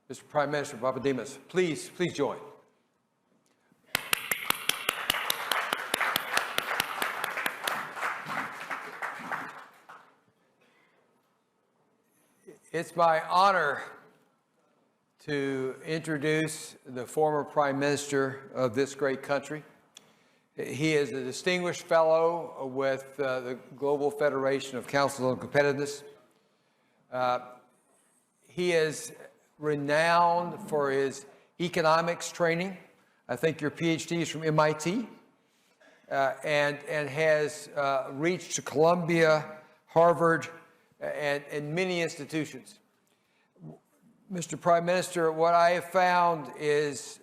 Mr. Prime Minister Papademos, please join. It's my honor to introduce the former Prime Minister of this great country. He is a distinguished fellow with the Global Federation of Councils on Competitiveness. He is renowned for his economics training. I think your PhD is from MIT, and has reached Columbia, Harvard, and many institutions. Mr. Prime Minister, what I have found is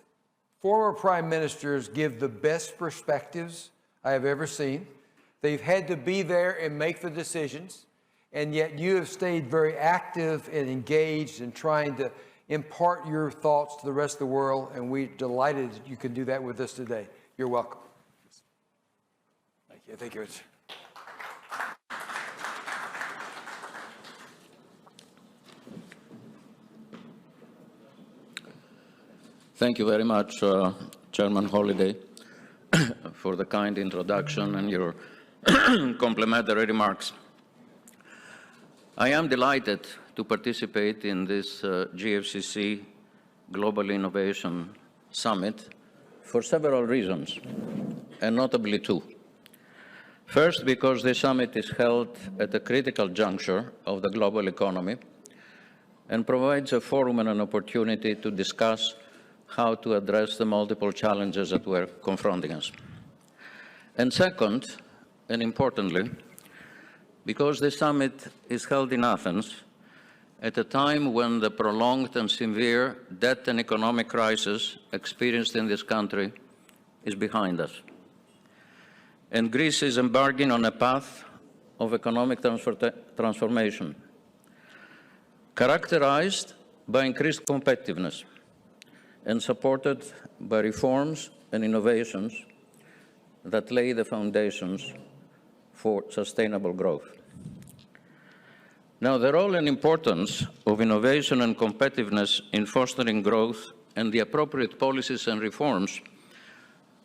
former prime ministers give the best perspectives I have ever seen. They've had to be there and make the decisions, and yet you have stayed very active and engaged in trying to impart your thoughts to the rest of the world, and we're delighted that you can do that with us today. You're welcome. Thank you. Thank you, Rich. Thank you very much, Chairman Holliday, for the kind introduction and your complimentary remarks. I am delighted to participate in this GFCC Global Innovation Summit for several reasons, and notably two. First, because this summit is held at a critical juncture of the global economy and provides a forum and an opportunity to discuss how to address the multiple challenges that were confronting us. And second, and importantly, because this summit is held in Athens at a time when the prolonged and severe debt and economic crisis experienced in this country is behind us. And Greece is embarking on a path of economic transformation, characterized by increased competitiveness and supported by reforms and innovations that lay the foundations for sustainable growth. Now, the role and importance of innovation and competitiveness in fostering growth and the appropriate policies and reforms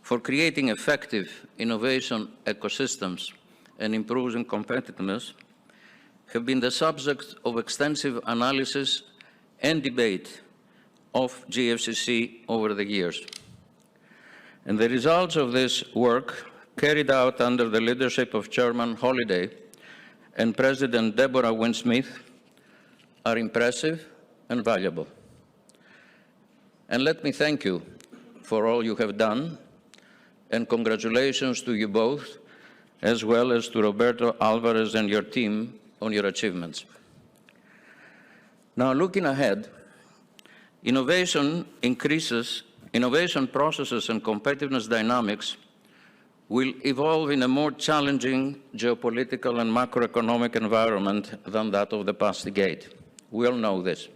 for creating effective innovation ecosystems and improving competitiveness have been the subject of extensive analysis and debate of GFCC over the years. And the results of this work, carried out under the leadership of Chairman Holliday and President Deborah Wynne-Smith, are impressive and valuable. And let me thank you for all you have done, and congratulations to you both, as well as to Roberto Alvarez and your team on your achievements. Now, looking ahead, innovation processes and competitiveness dynamics will evolve in a more challenging geopolitical and macroeconomic environment than that of the past decade. We all know this.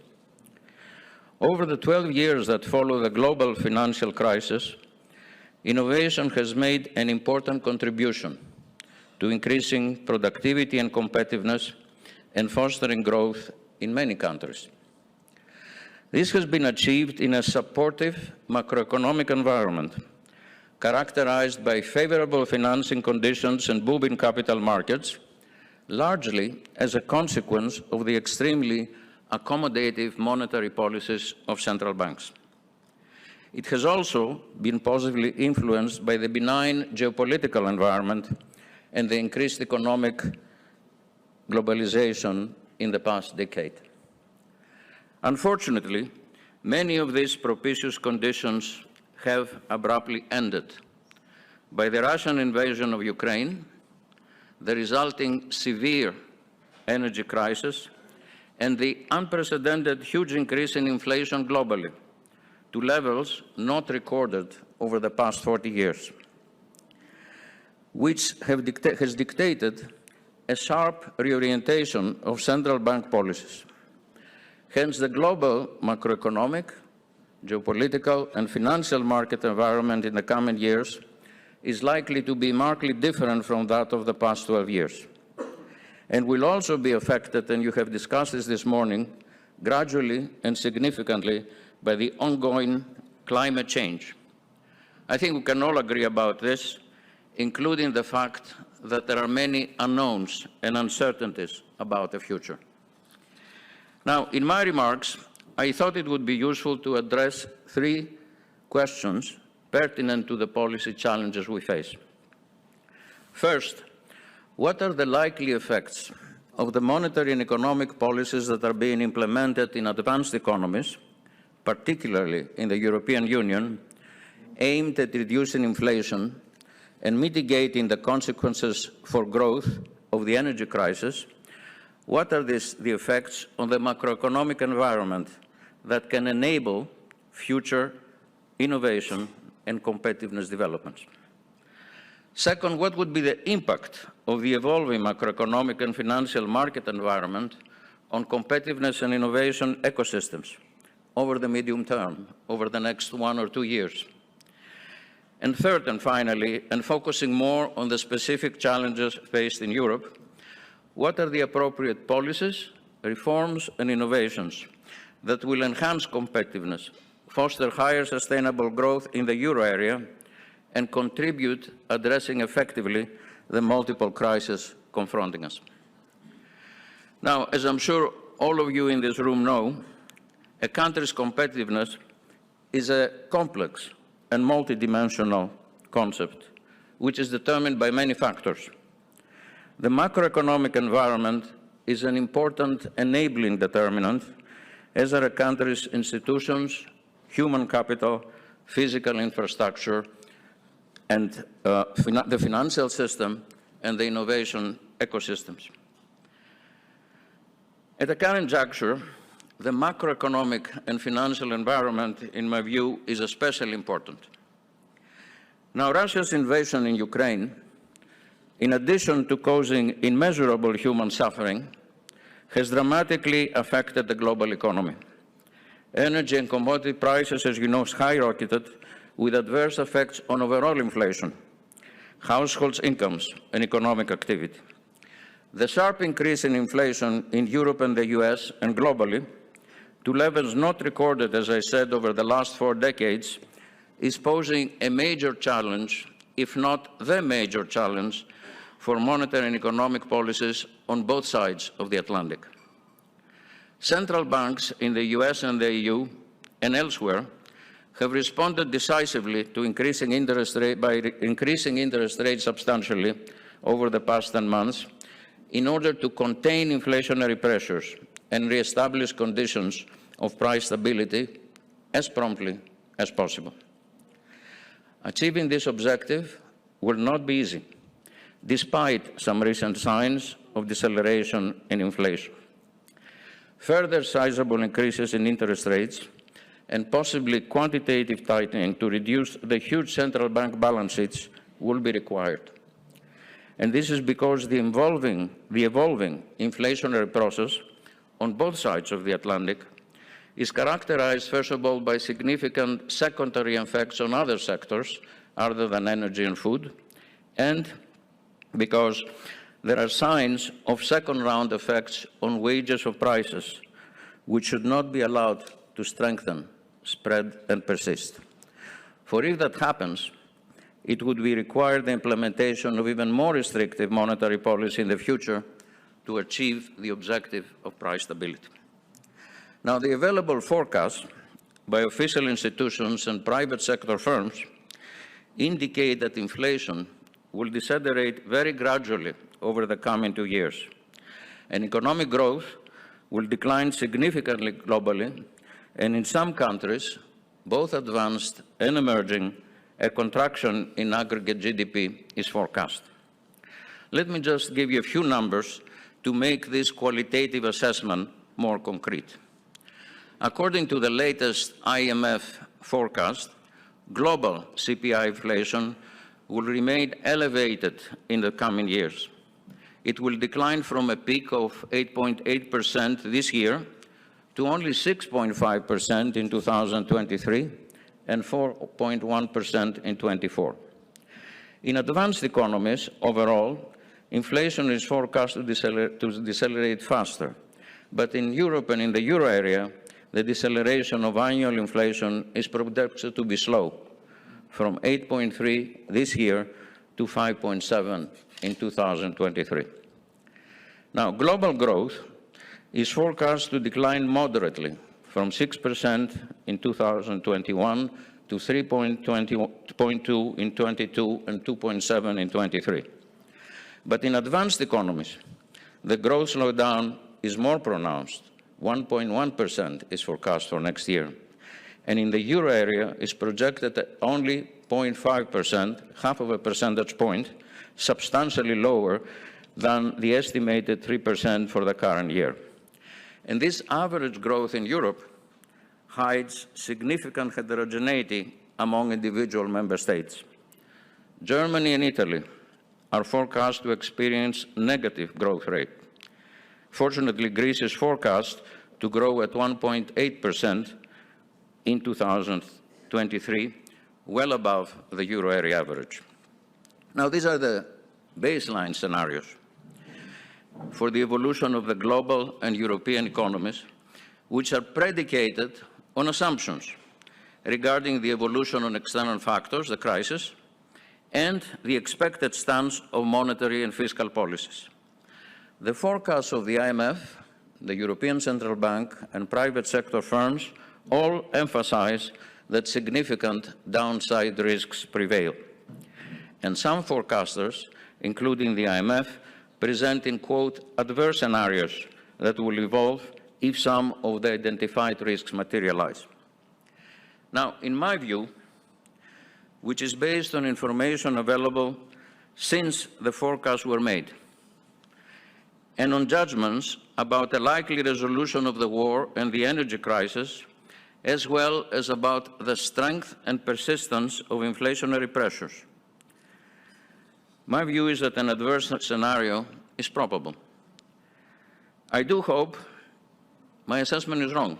Over the 12 years that follow the global financial crisis, innovation has made an important contribution to increasing productivity and competitiveness and fostering growth in many countries. This has been achieved in a supportive macroeconomic environment characterized by favorable financing conditions and booming capital markets, largely as a consequence of the extremely accommodative monetary policies of central banks. It has also been positively influenced by the benign geopolitical environment and the increased economic globalization in the past decade. Unfortunately, many of these propitious conditions have abruptly ended by the Russian invasion of Ukraine, the resulting severe energy crisis, and the unprecedented huge increase in inflation globally to levels not recorded over the past 40 years, which has dictated a sharp reorientation of central bank policies. Hence, the global macroeconomic, geopolitical, and financial market environment in the coming years is likely to be markedly different from that of the past 12 years, and will also be affected, and you have discussed this morning, gradually and significantly by the ongoing climate change. I think we can all agree about this, including the fact that there are many unknowns and uncertainties about the future. Now, in my remarks, I thought it would be useful to address three questions pertinent to the policy challenges we face. First, what are the likely effects of the monetary and economic policies that are being implemented in advanced economies, particularly in the European Union, aimed at reducing inflation and mitigating the consequences for growth of the energy crisis? What are the effects on the macroeconomic environment that can enable future innovation and competitiveness developments? Second, what would be the impact of the evolving macroeconomic and financial market environment on competitiveness and innovation ecosystems over the medium term, over the next 1 or 2 years? And third and finally, and focusing more on the specific challenges faced in Europe, what are the appropriate policies, reforms, and innovations that will enhance competitiveness, foster higher sustainable growth in the euro area, and contribute addressing effectively the multiple crises confronting us? Now, as I'm sure all of you in this room know, a country's competitiveness is a complex and multidimensional concept, which is determined by many factors. The macroeconomic environment is an important enabling determinant, as are a country's institutions, human capital, physical infrastructure, and the financial system and the innovation ecosystems. At the current juncture, the macroeconomic and financial environment, in my view, is especially important. Now, Russia's invasion in Ukraine, in addition to causing immeasurable human suffering, has dramatically affected the global economy. Energy and commodity prices, as you know, skyrocketed, with adverse effects on overall inflation, households' incomes, and economic activity. The sharp increase in inflation in Europe and the US and globally, to levels not recorded, as I said, over the last 4 decades, is posing a major challenge, if not the major challenge, for monetary and economic policies on both sides of the Atlantic. Central banks in the US and the EU and elsewhere have responded decisively to increasing interest rates substantially over the past 10 months in order to contain inflationary pressures and reestablish conditions of price stability as promptly as possible. Achieving this objective will not be easy, despite some recent signs of deceleration in inflation. Further sizable increases in interest rates and possibly quantitative tightening to reduce the huge central bank balance sheets will be required. And this is because the evolving inflationary process on both sides of the Atlantic is characterized, first of all, by significant secondary effects on other sectors other than energy and food, and because there are signs of second-round effects on wages or prices, which should not be allowed to strengthen, spread, and persist. For if that happens, it would be required the implementation of even more restrictive monetary policy in the future to achieve the objective of price stability. Now, the available forecasts by official institutions and private sector firms indicate that inflation will decelerate very gradually over the coming 2 years, and economic growth will decline significantly globally, and in some countries, both advanced and emerging, a contraction in aggregate GDP is forecast. Let me just give you a few numbers to make this qualitative assessment more concrete. According to the latest IMF forecast, global CPI inflation will remain elevated in the coming years. It will decline from a peak of 8.8% this year to only 6.5% in 2023 and 4.1% in 24. In advanced economies, overall, inflation is forecast to decelerate faster, But in Europe and in the euro area, the deceleration of annual inflation is projected to be slow, from 8.3 this year to 5.7 in 2023. Now, global growth is forecast to decline moderately from 6% in 2021 to 3.2 in 22 and 2.7 in 23. But in advanced economies, the growth slowdown is more pronounced. 1.1% is forecast for next year. And in the euro area is projected at only 0.5%, half of a percentage point, substantially lower than the estimated 3% for the current year. And this average growth in Europe hides significant heterogeneity among individual member states. Germany and Italy are forecast to experience negative growth rate. Fortunately, Greece is forecast to grow at 1.8% in 2023, well above the euro area average. Now, these are the baseline scenarios for the evolution of the global and European economies, which are predicated on assumptions regarding the evolution on external factors, the crisis, and the expected stance of monetary and fiscal policies. The forecasts of the IMF, the European Central Bank, and private sector firms all emphasize that significant downside risks prevail. And some forecasters, including the IMF, present in, quote, adverse scenarios that will evolve if some of the identified risks materialize. Now, in my view, which is based on information available since the forecasts were made, and on judgments about the likely resolution of the war and the energy crisis, as well as about the strength and persistence of inflationary pressures. My view is that an adverse scenario is probable. I do hope my assessment is wrong,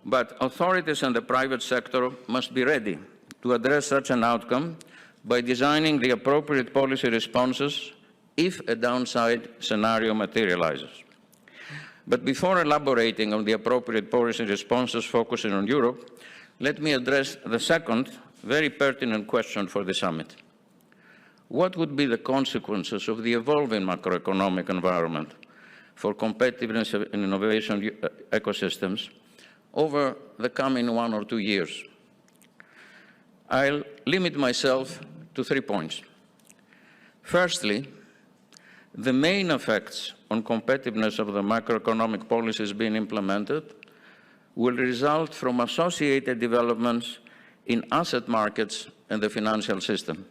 but authorities and the private sector must be ready to address such an outcome by designing the appropriate policy responses if a downside scenario materializes. But before elaborating on the appropriate policy responses focusing on Europe, let me address the second, very pertinent question for the summit. What would be the consequences of the evolving macroeconomic environment for competitiveness and innovation ecosystems over the coming 1 or 2 years? I'll limit myself to 3 points. Firstly, the main effects on competitiveness of the macroeconomic policies being implemented will result from associated developments in asset markets and the financial system.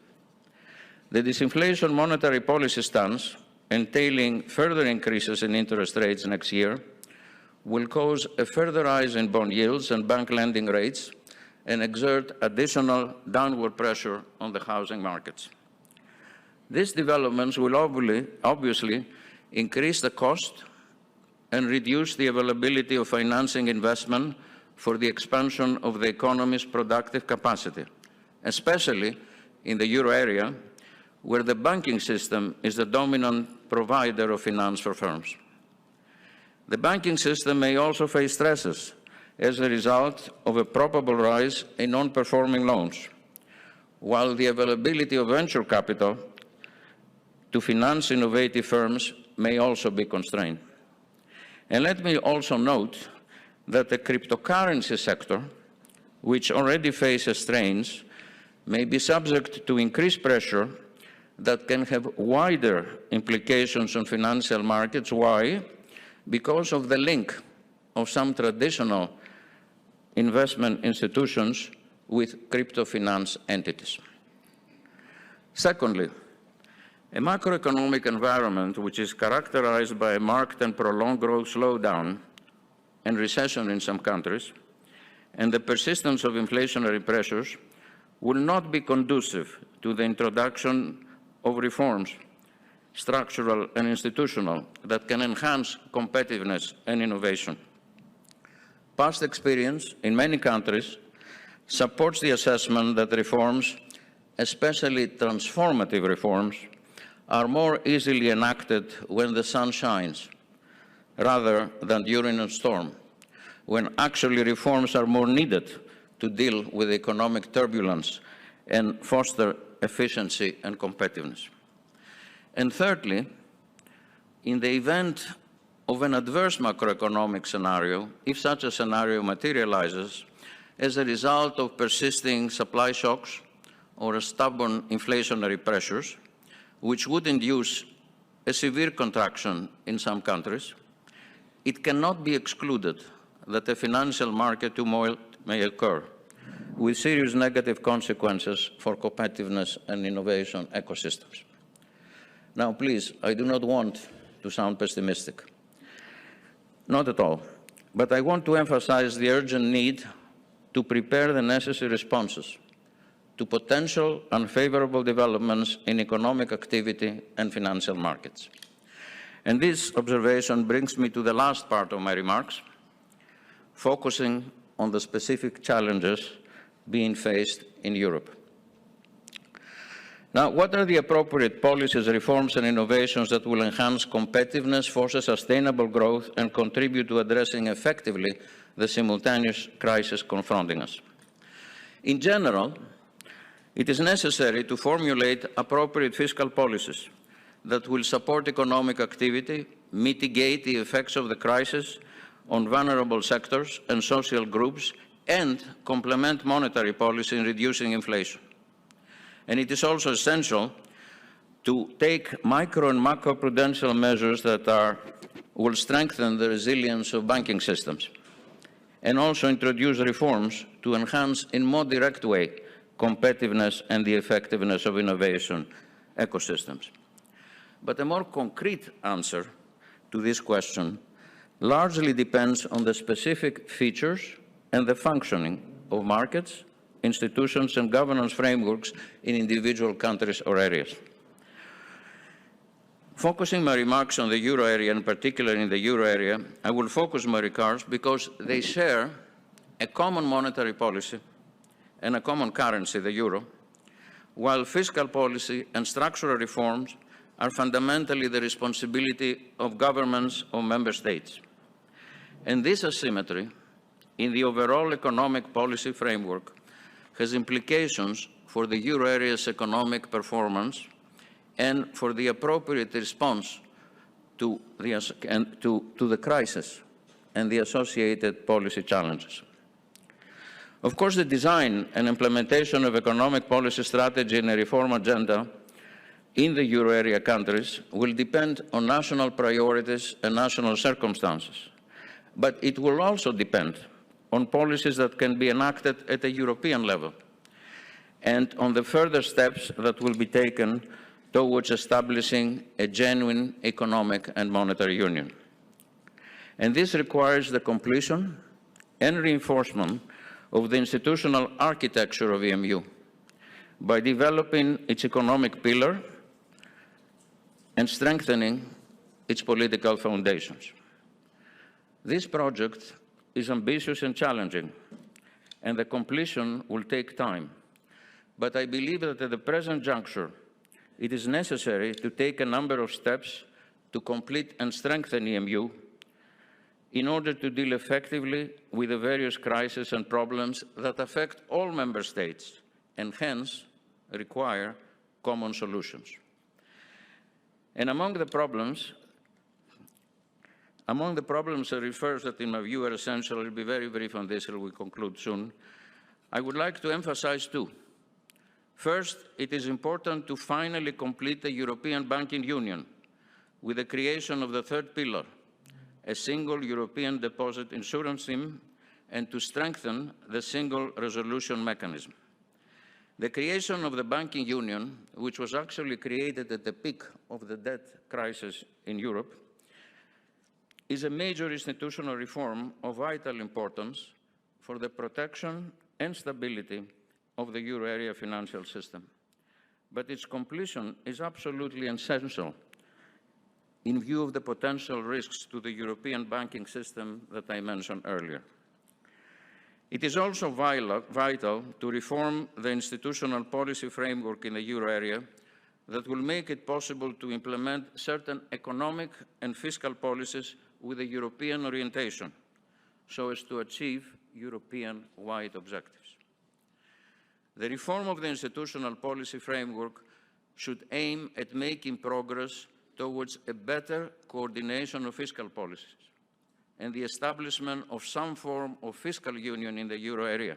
The disinflation monetary policy stance, entailing further increases in interest rates next year, will cause a further rise in bond yields and bank lending rates and exert additional downward pressure on the housing markets. These developments will obviously increase the cost and reduce the availability of financing investment for the expansion of the economy's productive capacity, especially in the euro area, where the banking system is the dominant provider of finance for firms. The banking system may also face stresses as a result of a probable rise in non-performing loans, while the availability of venture capital to finance innovative firms may also be constrained. And let me also note that the cryptocurrency sector, which already faces strains, may be subject to increased pressure that can have wider implications on financial markets. Why? Because of the link of some traditional investment institutions with crypto finance entities. Secondly, a macroeconomic environment which is characterized by a marked and prolonged growth slowdown and recession in some countries, and the persistence of inflationary pressures will not be conducive to the introduction of reforms, structural and institutional, that can enhance competitiveness and innovation. Past experience in many countries supports the assessment that reforms, especially transformative reforms, are more easily enacted when the sun shines, rather than during a storm, when actually reforms are more needed to deal with economic turbulence and foster efficiency and competitiveness. And thirdly, in the event of an adverse macroeconomic scenario, if such a scenario materializes as a result of persisting supply shocks or stubborn inflationary pressures, which would induce a severe contraction in some countries, it cannot be excluded that a financial market turmoil may occur, with serious negative consequences for competitiveness and innovation ecosystems. Now, please, I do not want to sound pessimistic. Not at all. But I want to emphasize the urgent need to prepare the necessary responses to potential unfavorable developments in economic activity and financial markets. And this observation brings me to the last part of my remarks, focusing on the specific challenges being faced in Europe. Now, what are the appropriate policies, reforms, and innovations that will enhance competitiveness, foster sustainable growth, and contribute to addressing effectively the simultaneous crisis confronting us? In general, it is necessary to formulate appropriate fiscal policies that will support economic activity, mitigate the effects of the crisis on vulnerable sectors and social groups, and complement monetary policy in reducing inflation. And it is also essential to take micro and macroprudential measures that will strengthen the resilience of banking systems, and also introduce reforms to enhance in more direct way competitiveness and the effectiveness of innovation ecosystems. But a more concrete answer to this question largely depends on the specific features and the functioning of markets, institutions, and governance frameworks in individual countries or areas. Focusing my remarks on the euro area, and particularly in the euro area, I will focus my remarks because they share a common monetary policy and a common currency, the euro, while fiscal policy and structural reforms are fundamentally the responsibility of governments of member states. And this asymmetry in the overall economic policy framework has implications for the euro area's economic performance and for the appropriate response to the crisis and the associated policy challenges. Of course, the design and implementation of economic policy strategy and a reform agenda in the euro area countries will depend on national priorities and national circumstances. But it will also depend on policies that can be enacted at a European level and on the further steps that will be taken towards establishing a genuine economic and monetary union. And this requires the completion and reinforcement of the institutional architecture of EMU by developing its economic pillar and strengthening its political foundations. This project is ambitious and challenging, and the completion will take time. But I believe that at the present juncture, it is necessary to take a number of steps to complete and strengthen EMU in order to deal effectively with the various crises and problems that affect all member states and hence require common solutions. And among the problems that refers that in my view are essential, I'll be very brief on this and we'll conclude soon, I would like to emphasize two. First, it is important to finally complete the European Banking Union with the creation of the third pillar, a single European deposit insurance scheme, and to strengthen the single resolution mechanism. The creation of the banking union, which was actually created at the peak of the debt crisis in Europe, is a major institutional reform of vital importance for the protection and stability of the euro area financial system. But its completion is absolutely essential in view of the potential risks to the European banking system that I mentioned earlier. It is also vital to reform the institutional policy framework in the euro area that will make it possible to implement certain economic and fiscal policies with a European orientation so as to achieve European-wide objectives. The reform of the institutional policy framework should aim at making progress towards a better coordination of fiscal policies and the establishment of some form of fiscal union in the euro area.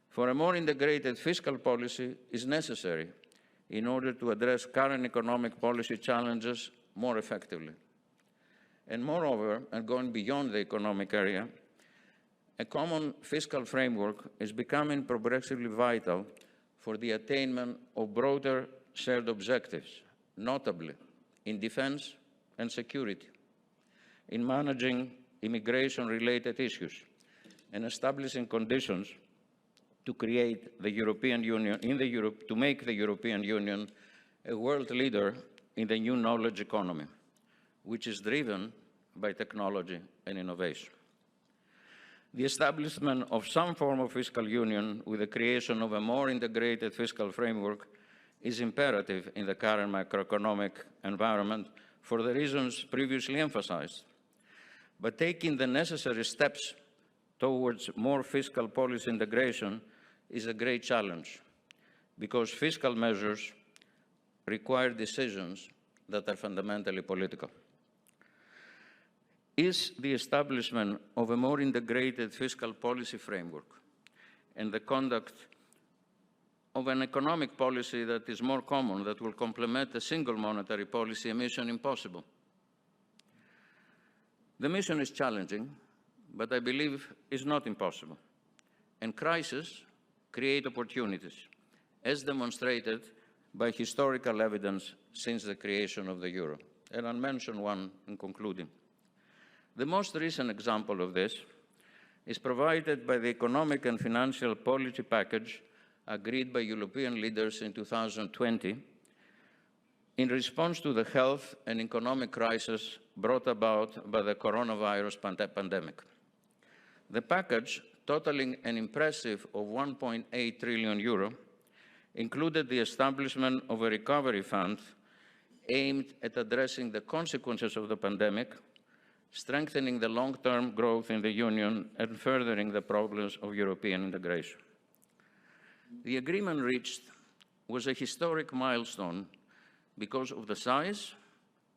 For a more integrated fiscal policy is necessary in order to address current economic policy challenges more effectively. And moreover, and going beyond the economic area, a common fiscal framework is becoming progressively vital for the attainment of broader shared objectives, notably in defense and security, in managing immigration-related issues, and establishing conditions to create the European Union, to make the European Union a world leader in the new knowledge economy, which is driven by technology and innovation. The establishment of some form of fiscal union with the creation of a more integrated fiscal framework is imperative in the current macroeconomic environment for the reasons previously emphasized. But taking the necessary steps towards more fiscal policy integration is a great challenge, because fiscal measures require decisions that are fundamentally political. Is the establishment of a more integrated fiscal policy framework and the conduct of an economic policy that is more common, that will complement a single monetary policy, a mission impossible? The mission is challenging, but I believe is not impossible. And crises create opportunities, as demonstrated by historical evidence since the creation of the euro. And I'll mention one in concluding. The most recent example of this is provided by the economic and financial policy package agreed by European leaders in 2020 in response to the health and economic crisis brought about by the coronavirus pandemic. The package, totaling an impressive of 1.8 trillion euro, included the establishment of a recovery fund aimed at addressing the consequences of the pandemic, strengthening the long-term growth in the Union, and furthering the progress of European integration. The agreement reached was a historic milestone because of the size,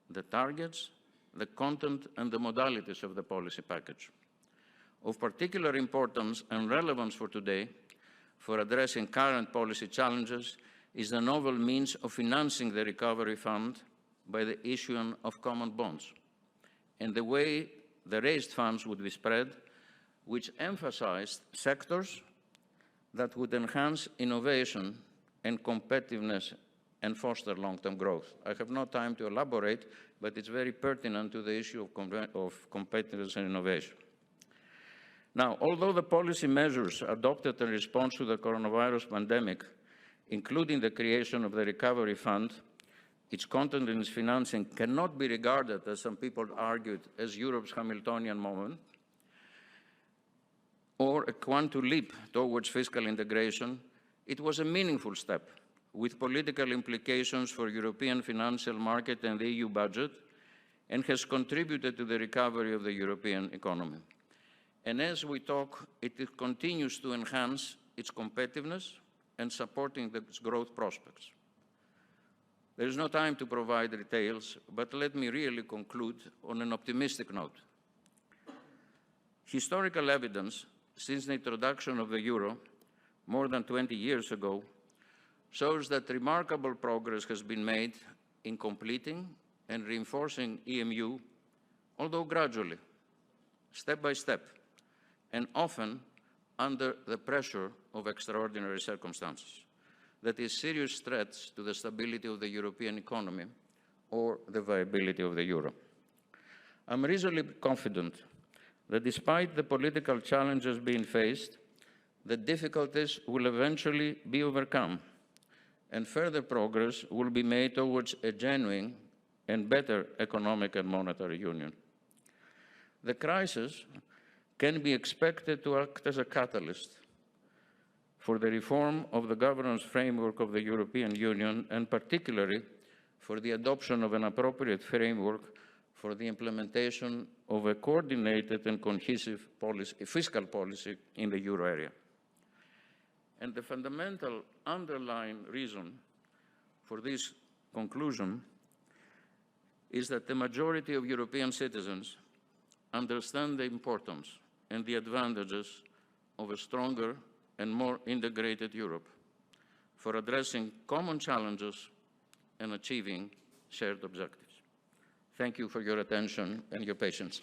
the targets, the content, and the modalities of the policy package. Of particular importance and relevance for today, for addressing current policy challenges, is the novel means of financing the recovery fund by the issuance of common bonds, and the way the raised funds would be spread, which emphasized sectors that would enhance innovation and competitiveness and foster long-term growth. I have no time to elaborate, but it's very pertinent to the issue of competitiveness and innovation. Now, although the policy measures adopted in response to the coronavirus pandemic, including the creation of the Recovery Fund, its content and its financing cannot be regarded, as some people argued, as Europe's Hamiltonian moment, or a quantum leap towards fiscal integration, it was a meaningful step with political implications for European financial market and the EU budget, and has contributed to the recovery of the European economy. And as we talk, it continues to enhance its competitiveness and supporting its growth prospects. There is no time to provide details, but let me really conclude on an optimistic note. Historical evidence since the introduction of the euro more than 20 years ago shows that remarkable progress has been made in completing and reinforcing EMU, although gradually, step by step, and often under the pressure of extraordinary circumstances, that is, serious threats to the stability of the European economy or the viability of the euro. I'm reasonably confident that despite the political challenges being faced, the difficulties will eventually be overcome, and further progress will be made towards a genuine and better economic and monetary union. The crisis can be expected to act as a catalyst for the reform of the governance framework of the European Union, and particularly for the adoption of an appropriate framework for the implementation of a coordinated and cohesive fiscal policy in the euro area. And the fundamental underlying reason for this conclusion is that the majority of European citizens understand the importance and the advantages of a stronger and more integrated Europe for addressing common challenges and achieving shared objectives. Thank you for your attention and your patience.